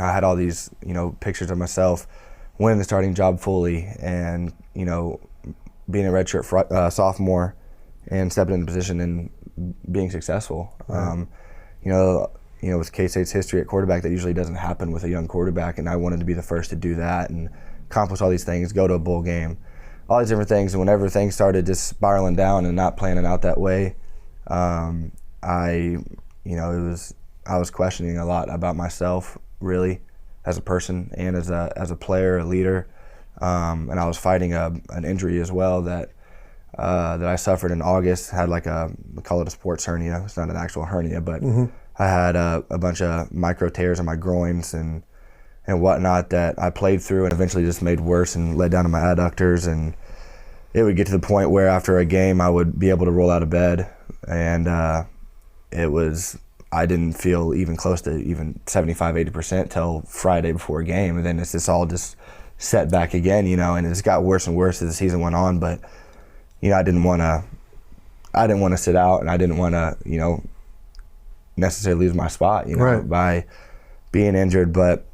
I had all these, pictures of myself winning the starting job fully and, being a redshirt sophomore and stepping into position and being successful. Right. With K-State's history at quarterback, that usually doesn't happen with a young quarterback, and I wanted to be the first to do that and accomplish all these things, go to a bowl game, all these different things. And whenever things started just spiraling down and not planning out that way, I was questioning a lot about myself, really, as a person and as a player, a leader. And I was fighting an injury as well that I suffered in August. Had we call it a sports hernia. It's not an actual hernia, but I had a bunch of micro tears in my groins and whatnot that I played through and eventually just made worse and led down to my adductors. And it would get to the point where after a game I would be able to roll out of bed, and I didn't feel even close to even 75-80% till Friday before a game, and then it's just all just set back again, and it's got worse and worse as the season went on. But I didn't want to sit out, and I didn't want to necessarily lose my spot Right. by being injured. But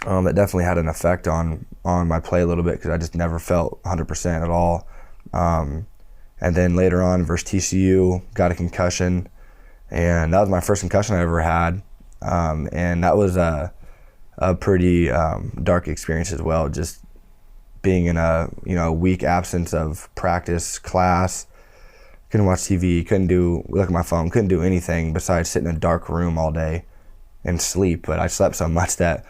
that definitely had an effect on my play a little bit, because I just never felt 100% at all. And then later on versus TCU, got a concussion, and that was my first concussion I ever had. And that was a pretty dark experience as well, just being in a week absence of practice, class, couldn't watch TV, look at my phone, couldn't do anything besides sit in a dark room all day and sleep. But I slept so much that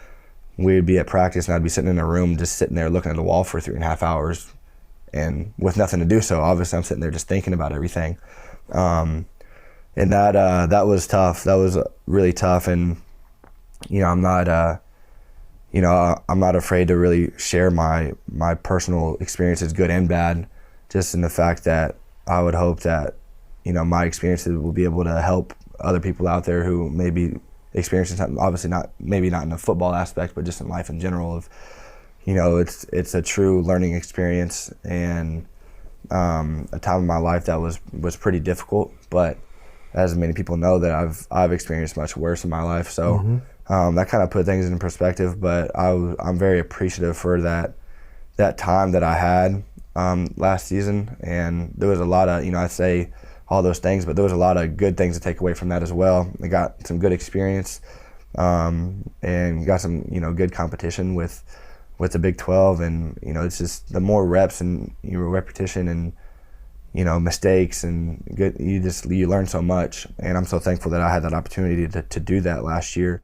we'd be at practice and I'd be sitting in a room just sitting there looking at the wall for 3.5 hours and with nothing to do. So obviously I'm sitting there just thinking about everything. And that was tough. That was really tough. And, I'm not afraid to really share my personal experiences, good and bad, just in the fact that I would hope that, my experiences will be able to help other people out there who may be experiencing something, obviously maybe not in the football aspect, but just in life in general of, it's a true learning experience and a time in my life that was pretty difficult, but as many people know that I've experienced much worse in my life. So that kind of put things in perspective, but I'm very appreciative for that time that I had last season. And there was a lot of, I say all those things, but there was a lot of good things to take away from that as well. I got some good experience and got some, good competition with the Big 12. And, it's just the more reps and repetition and, mistakes and good, you learn so much. And I'm so thankful that I had that opportunity to do that last year.